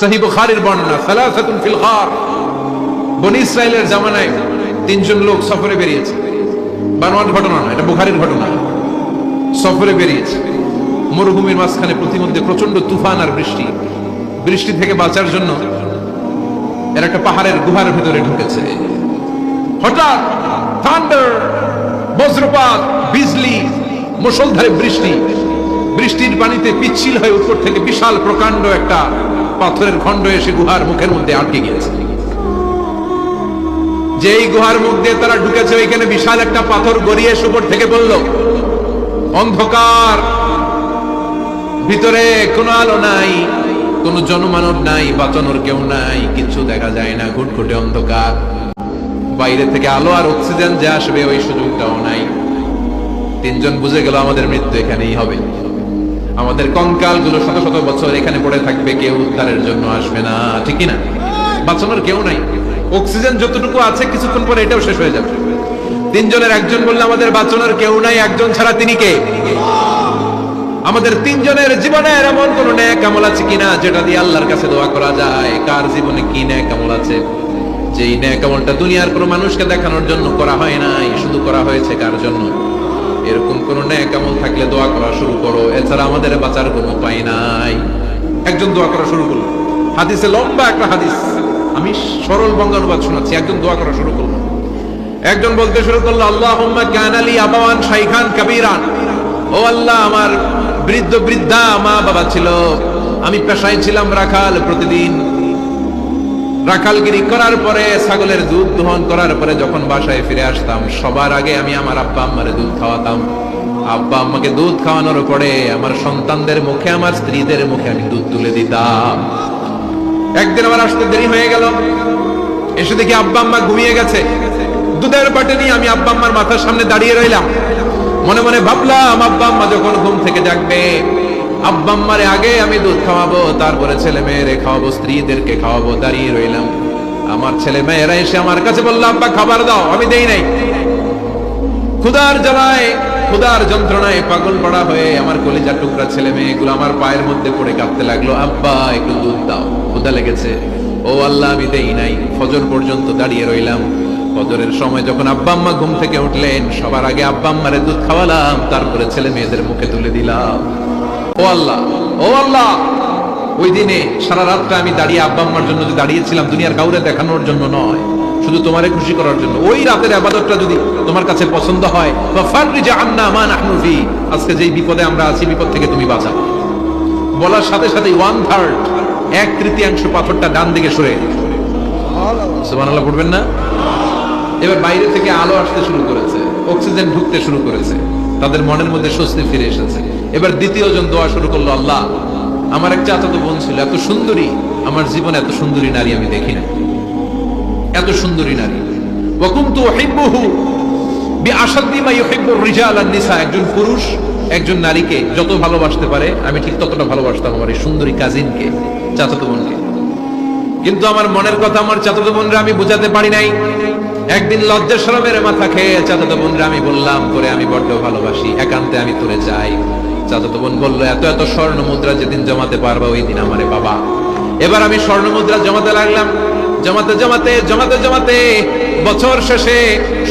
সহিহ বুখারীর বর্ণনা, সালাসাতুন ফিল গার। বনী ইসরাইলের জামানায় তিনজন লোক সফরে বেরিয়েছে, বানোয়াট ঘটনা না, এটা বুখারীর ঘটনা। সফরে বেরিয়েছে, মরুভূমির মাঝখানে প্রতিমধ্যে প্রচন্ড তুফান আর বৃষ্টি। বৃষ্টি থেকে বাঁচার জন্য এর একটা পাহাড়ের গুহার ভিতরে ঢুকেছে। হঠাৎ থান্ডার, বজ্রপাত, বিজলি, মুষলধারে বৃষ্টি। বৃষ্টির পানিতে পিচ্ছিল হয়ে উপর থেকে বিশাল প্রকাণ্ড একটা পাথরের খণ্ড এসে গুহার মুখের মধ্যে আটকে গিয়েছে। যেই গুহার মুখ দিয়ে তারা ঢুকেছে, ওইখানে বিশাল একটা পাথর গড়িয়ে এসে উপর থেকে বলল, অন্ধকার, ভিতরে কোনো আলো নাই, কোনো জনমানব নাই, বাঁচানোর কেউ নাই, কিছু দেখা যায় না, ঘুটঘুটে অন্ধকার। বাইরে থেকে আলো আর অক্সিজেন যে আসবে ওই সুযোগটাও নাই। তিনজন বুঝে গেল আমাদের মৃত্যু এখানেই হবে, আমাদের কঙ্কাল গুলো শত শত বছর এখানে পড়ে থাকবে, কেউ উদ্ধারের জন্য আসবে না, ঠিক না? বাঁচানোর কেউ নাই, অক্সিজেন যতটুকু আছে কিছুক্ষণ পরে এটাও শেষ হয়ে যাবে। তিনজনের একজন বললে আমাদের বাঁচানোর কেউ নাই, একজন ছাড়া তিনি কে? আমাদের তিনজনের জীবনের এমন কোন নেক আমল আছে কিনা যেটা দিয়ে আল্লাহর কাছে দোয়া করা যায়? কার জীবনে কি নেক আমল আছে যেই নেক আমলটা দুনিয়ার কোনো মানুষকে দেখানোর জন্য করা হয় নাই, শুধু করা হয়েছে কার জন্য? এরকম কোন নেক আমল থাকলে দোয়া করা শুরু করো, এছাড়া আমাদের বাঁচার কোনো উপায় নাই। একজন দোয়া করা শুরু করলো, হাদিসে লম্বা একটা হাদিস, আমি সরল বঙ্গানুবাদ শোনাচ্ছি। একজন দোয়া করা শুরু করলো, একজন বলতে শুরু করলো, আল্লাহুম্মা কানা লি আবাওয়ান শাইখান কাবীরান, ও আল্লাহ, আমার বৃদ্ধ বৃদ্ধা মা বাবা ছিল, আমি পেশায় ছিলাম রাখাল, প্রতিদিন রাখালগিরি করার পরে, ছাগলের দুধ দহন করার পরে যখন বাসায় ফিরে আসতাম, সবার আগে আমি আমার আব্বা আম্মারে দুধ খাওয়াতাম। আব্বা আম্মাকে দুধ খাওয়ানোর পরে আমার সন্তানদের মুখে, আমার স্ত্রীদের মুখে আমি দুধ তুলে দিতাম। একদিন আমার আসতে দেরি হয়ে গেল, এসে দেখি আব্বা আম্মা ঘুমিয়ে গেছে। দুধের বাটি নিয়ে আমি আব্বা আম্মার মাথার সামনে দাঁড়িয়ে রইলাম। মনে মনে ভাবলাম, আব্বা আম্মা যখন ঘুম থেকে জাগবে, আব্বা আম্মারে আগে আমি দুধ খাওয়াবো, তারপরে ছেলে মেয়েরে খাওয়াবো, স্ত্রীদেরকে খাওয়াবো। দাঁড়িয়ে রইলাম, আমার ছেলে মেয়েরা এসে আমার কাছে বললো, আব্বা খাবার দাও, আমি দেই নাই। ক্ষুধার জ্বালায়, ক্ষুধার যন্ত্রণায় পাগল পড়া হয়ে আমার কলিজার টুকরা ছেলে মেয়েগুলো আমার পায়ের মধ্যে পড়ে কাঁদতে লাগলো, আব্বা একটু দুধ দাও, ক্ষুধা লেগেছে। ও আল্লাহ, আমি দেই নাই। ফজর পর্যন্ত দাঁড়িয়ে রইলাম। ফজরের সময় যখন আব্বা আম্মা ঘুম থেকে উঠলেন, সবার আগে আব্বা আম্মারে দুধ খাওয়ালাম, তারপরে ছেলে মেয়েদের মুখে তুলে দিলাম। ও আল্লাহ, ও আল্লাহ, ওই দিনে সারা রাতটা আমি দাঁড়িয়ে আব্বা আম্মার জন্য যে দাঁড়িয়েছিলাম, দুনিয়ার কাউরে দেখানোর জন্য নয়, শুধু তোমারে খুশি করার জন্য। ওই রাতের ইবাদতটা যদি তোমার কাছে পছন্দ হয়, ফাফরিজ আন্না মা নাহনু ফি, আজকে যেই বিপদে আমরা আছি, বিপদ থেকে তুমি বাঁচাও। বলার সাথে সাথে 1/3, 1/3 পাথরটা ডান দিকে সরে। সুবহানাল্লাহ পড়বেন না? এবার বাইরে থেকে আলো আসতে শুরু করেছে, অক্সিজেন ঢুকতে শুরু করেছে, তাদের মনের মধ্যে স্বস্তি ফিরে এসেছে। এবার দ্বিতীয় জন দোয়া শুরু করলো, আল্লাহ, আমার এক চাচাতো বোন ছিল, এত সুন্দরী, আমার জীবনে এত সুন্দরী নারী আমি দেখি না, এত সুন্দরী নারী। ওয়া কুনতু উহিব্বুহু বিআশাদ্দি মা ইউহিব্বুর রিজাল আন নিসা, একজন পুরুষ একজন নারীকে যত ভালোবাসতে পারে, আমি ঠিক ততটা ভালোবাসতাম আমার এই সুন্দরী কাজিনকে, চাচাতো বোনকে। কিন্তু আমার মনের কথা আমার চাচাতো বোনরা আমি বুঝাতে পারি নাই। একদিন লজ্জা শরমের মাথা খেয়ে চাচাতো বোনরা আমি বললাম, করে আমি বড্ড ভালোবাসি, একান্তে আমি তোরে চাই। চাচাতো বোন বললো, এত এত স্বর্ণ মুদ্রা যেদিন জমাতে পারবা ওই দিন আমারে বাবা। এবার আমি স্বর্ণ মুদ্রা জমাতে লাগলাম, জমাতে জমাতে জমাতে জমাতে বছর শেষে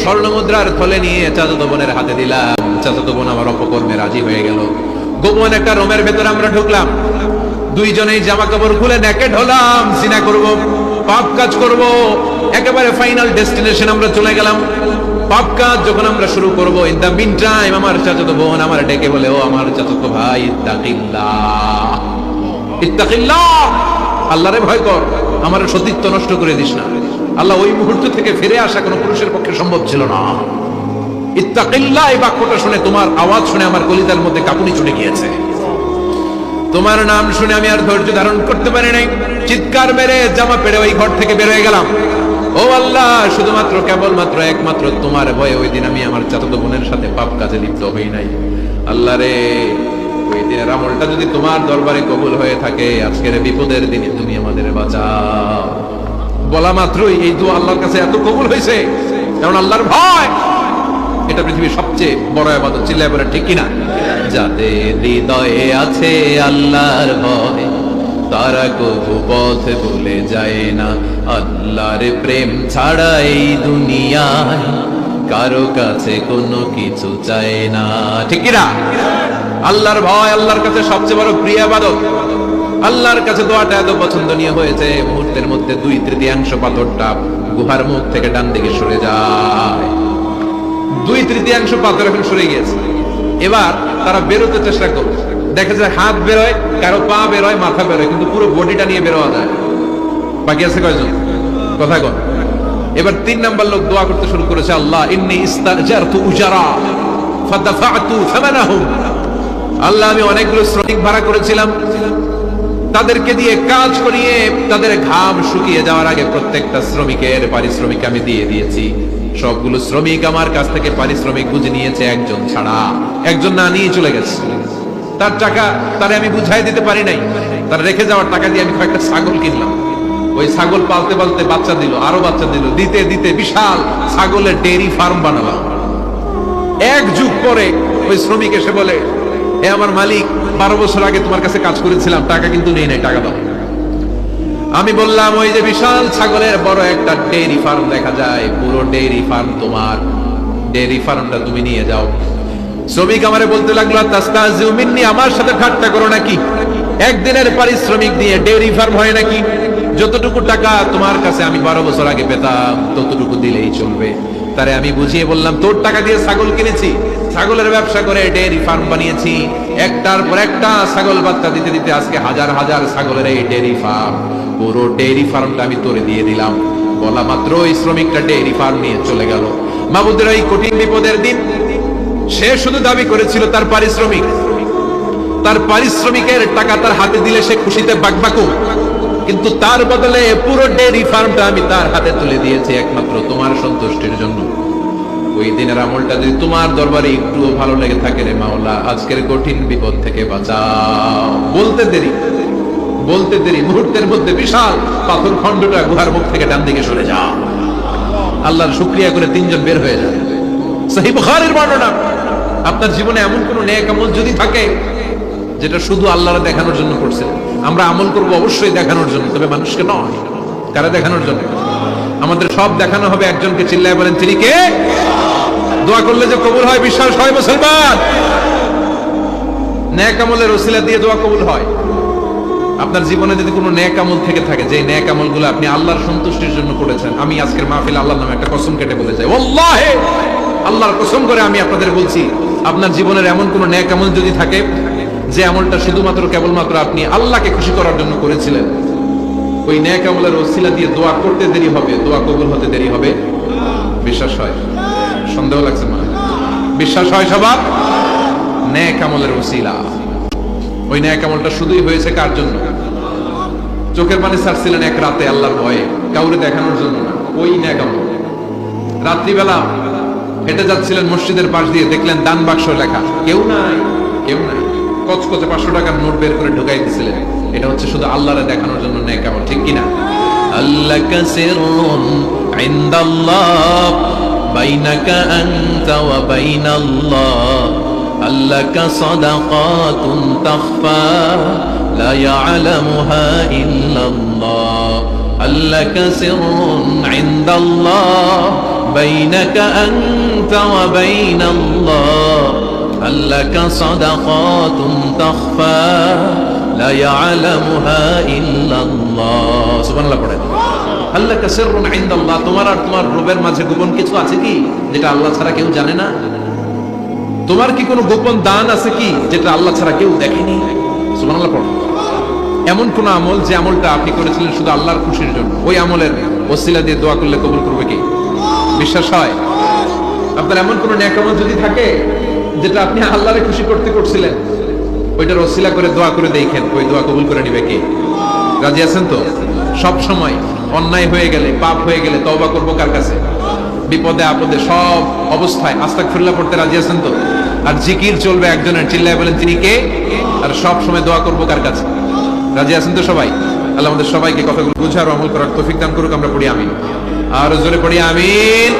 স্বর্ণ মুদ্রার থলে নিয়ে চাচাতো বোনের হাতে দিলাম। চাচাতো বোন আমার অপকর্মে রাজি হয়ে গেল। গোপন একটা রুমের ভেতরে আমরা ঢুকলাম, দুইজনেই জামা কাপড় খুলে নেকেড হলাম, জিনা করব, পাপ কাজ করব। একেবারে ফাইনাল ডেস্টিনেশন আমরা চলে গেলাম। পাপ কাজ যখন আমরা শুরু করব, ইন দা মিন টাইম আমার চাচাতো বোন আমার ডেকে বলে, ও আমার চাচাতো ভাই, ইত্তাকিল্লাহ, ইত্তাকিল্লাহ, আল্লাহরে ভয় কর, আমার সতীত্ব নষ্ট করে দিস না। আল্লাহ ওই মুহূর্ত থেকে ফিরে আসা কোনো পুরুষের পক্ষে সম্ভব ছিল না। ইত্তাকিল্লাহ, এই বাক্যটা শুনে, তোমার আওয়াজ শুনে আমার কলিজার মধ্যে কাঁপুনি ছুটে গিয়েছে। তোমার নাম শুনে আমি আর ধৈর্য ধারণ করতে পারি নাই, চিৎকার মেরে জামা পেড়ে ওই ঘর থেকে বের হয়ে গেলাম। ও আল্লাহ, শুধুমাত্র কেবলমাত্র একমাত্র তোমার ভয়ে ওই দিন আমি আমার চাচাতো বোনের সাথে পাপ কাজে লিপ্ত হই নাই। আল্লাহ রে, ওই দিনের আমলটা যদি তোমার দরবারে কবুল হয়ে থাকে, আজকের বিপদের দিনে তুমি আমাদের বাঁচাও। বলা মাত্রই এই দোয়া আল্লাহর কাছে এত কবুল হয়েছে, কারণ আল্লাহর ভয় এটা পৃথিবীর সবচেয়ে বড় ইবাদত। চিল্লায় বলে ঠিক কিনা? যাদের হৃদয়ে আছে আল্লাহর ভয়, তারা কবু পথ ভুলে যায় না। আল্লাহর প্রেম ছাড়া এই দুনিয়ায় কারো কাছে কোনো কিছু চায় না, ঠিক কি না? আল্লাহর ভয় আল্লাহর কাছে সবচেয়ে বড় প্রিয় ইবাদত। আল্লাহর কাছে দোয়াটা এত পছন্দনীয় হয়েছে, মুহূর্তের মধ্যে 2/3 পাথরটা গুহার মুখ থেকে ডান দিকে সরে যায়। 2/3 পাথর এখন সরে গিয়েছে। এবার তারা বেরোতে চেষ্টা করবে, দেখে যায় হাত বেরোয়, কারো পা বেরোয়, মাথা বেরোয়, কিন্তু পুরো বডিটা নিয়ে বেরোয়া যায়। বাকি আছে কয়জন? কথা কন। এবার 3 নাম্বার লোক দোয়া করতে শুরু করেছে, আল্লাহ ইন্নী ইস্তাজারতু উজারা ফাদাফাতু সামানাহুম। আল্লাহ আমি অনেকগুলো শ্রমিক ভাড়া করেছিলাম, তাদেরকে দিয়ে কাজ করিয়ে তাদের ঘাম শুকিয়ে যাওয়ার আগে প্রত্যেকটা শ্রমিকের পারিশ্রমিক আমি দিয়ে দিয়েছি। সবগুলো শ্রমিক আমার কাছ থেকে পারিশ্রমিক বুঝে নিয়েছে, একজন ছাড়া। একজন না নিয়ে চলে গেছে। তার টাকা তারে আমি বুঝাই দিতে পারি নাই। তার রেখে যাওয়ার টাকা দিয়ে আমি কয়েকটা ছাগল কিনলাম। ওই ছাগল পালতে পালতে বাচ্চা দিল, আরো বাচ্চা দিল, দিতে দিতে বিশাল ছাগলের ডেইরি ফার্ম বানালাম। 1 যুগ পরে ওই শ্রমিক এসে বলে, হে আমার মালিক, 12 বছর আগে তোমার কাছে কাজ করেছিলাম, টাকা কিন্তু নেই নাই, টাকা দাও। আমি বললাম, ওই যে বিশাল ছাগলের বড় একটা ডেইরি ফার্ম দেখা যায়, পুরো ডেইরি ফার্ম তোমার, ডেইরি ফার্মটা তুমি নিয়ে যাও। শ্রমিক আমারে বলতে লাগলো, তাস্তাজিউ মিন্নি, আমার সাথে ঠাট্টা করো নাকি? একদিনের পারিশ্রমিক দিয়ে ডেইরি ফার্ম হয় নাকি? যতটুকু টাকা তোমার কাছে আমি 12 বছর আগে পেতাম ততটুকু দিলেই চলবে। তারে আমি বুঝিয়ে বললাম, তোর টাকা দিয়ে ছাগল কিনেছি, ছাগলের ব্যবসা করে ডেইরি ফার্ম বানিয়েছি, একটার পর একটা ছাগল বাচ্চা দিতে দিতে আজকে হাজার হাজার ছাগলের এই ডেইরি ফার্ম, পুরো ডেইরি ফার্মটা আমি তোরে দিয়ে দিলাম। বলা মাত্র ওই শ্রমিকটা ডেইরি ফার্ম নিয়ে চলে গেল। মাবুদের এই কঠিন বিপদের দিন সে শুধু দাবি করেছিল তার পারিশ্রমিক, তার পারিশ্রমিকের টাকা তার হাতে দিলে সে খুশিতে বাকবাকু, কিন্তু তার বদলে পুরো ডেইরি ফার্মটা আমি তার হাতে তুলে দিয়েছি একমাত্র তোমার সন্তুষ্টির জন্য। ওই দিনের আমলটা যদি তোমার দরবারে একটুও ভালো লেগে থাকে রে মাওলা, আজকের কঠিন বিপদ থেকে বাঁচাও। বলতে দেরি মুহূর্তের মধ্যে বিশাল পাথর খণ্ডটা গুহার মুখ থেকে ডান দিকে সরে যাও। আল্লাহর শুকরিয়া করে 3 জন বের হয়ে যায়। সহিহ বুখারীর বর্ণনা। আপনার জীবনে এমন কোন নেক আমল যদি থাকে যেটা শুধু আল্লাহর দেখানোর জন্য করছেন, আমরা আমল করব অবশ্যই দেখানোর জন্য, তবে মানুষকে নয়। কারা দেখানোর জন্য? আমাদের সব দেখানো হবে একজনকে। চিল্লায় বলেন, তিনি কে? দোয়া করলে যে কবুল হয় বিশ্বাস হয় মুসলমান। নেক আমলের ওসিলা দিয়ে দোয়া কবুল হয়। আপনার জীবনে যদি কোনো নেক আমল থেকে থাকে, যে নেক আমলগুলো আপনি আল্লাহর সন্তুষ্টির জন্য করেছেন, আমি আজকের মাহফিলে আল্লাহর নামে একটা কসম কেটে বলে যাই, ওয়াল্লাহি, আল্লাহর কসম করে আমি আপনাদের বলছি, আপনার জীবনের এমন কোন নেক আমল যদি থাকে যে আমলটা শুধুমাত্র কেবলমাত্র আপনি আল্লাহকে খুশি করার জন্য করেছিলেন, ওই নেক আমলের ওসিলা দিয়ে দোয়া করতে দেরি হবে, দোয়া কবুল হতে দেরি হবে। বিশ্বাস হয়? সন্দেহ লাগছে না? বিশ্বাস হয় সবার? নেক আমলের ওসিলা, ওই নেক আমলটা শুধুই হয়েছে কার জন্য? চোখের পানি ছাড়ছিলেন এক রাতে আল্লাহর ভয়ে, কাউরে দেখানোর জন্য না। ওই নেক আমল। রাত্রিবেলা হেঁটে যাচ্ছিলেন মসজিদের পাশ দিয়ে, দেখলেন দান বাক্স লেখা, কেউ নাই, কেউ নাই। কচকচে 500 টাকার নোট বের করে ঢুকাই দিয়েছিলেন। এটা হচ্ছে শুধু আল্লাহরে দেখানোর জন্য নেক আমল, ঠিক কিনা? আল্লাকা সিররুন ইনদাল্লাহ বাইনাকা আনতা ওয়া বাইনাল্লাহ, আল্লাকা সাদাকাতুন তাখফা লা ইয়ালামুহা ইল্লাল্লাহ, আল্লাকা সিররুন ইনদাল্লাহ বাইনাকা আনতা ওয়া বাইনাল্লাহ, আল্লাকা সাদাকাতুন তাখফা লা ইয়ালামুহা ইল্লাল্লাহ। সুবহানাল্লাহ পড়েন। আল্লাকা সিররুন ইনদাল্লাহ, তোমার আর তোমার রবের মাঝে গোপন কিছু আছে কি যেটা আল্লাহ ছাড়া কেউ জানে না? তোমার কি কোনো গোপন দান আছে কি যেটা আল্লাহ ছাড়া কেউ দেখেনি? সুবহানাল্লাহ পড়েন। এমন কোন আমল যে আমলটা আপনি করেছিলেন শুধু আল্লাহর খুশির জন্য, ওই আমলের ওসিলা দিয়ে দোয়া করলে কবুল করবে কি? বিশ্বাস হয়? আপনার এমন কোন নেক আমল যদি থাকে যেটা আপনি আল্লাহরে খুশি করতে করছিলেন, ওইটার ওসিলা করে দোয়া করে দেখেন, ওই দোয়া কবুল করে নিবে কে? রাজি আছেন তো? সব সময় অন্যায় হয়ে গেলে, পাপ হয়ে গেলে তওবা করব কার কাছে? বিপদে আপদে সব অবস্থায় আস্তাগফিরুল্লাহ পড়তে রাজি আছেন তো? আর জিকির চলবে একজনের, চিল্লায় বলেন তিনি কে? আর সব সময় দোয়া করব কার কাছে? রাজি আছেন তো সবাই? আল্লাহ আমাদের সবাইকে কথাগুলো বুঝার ও আমল করার তৌফিক দান করুক। আমরা পড়ি আমিন। আর জোরে পড়ি আমিন।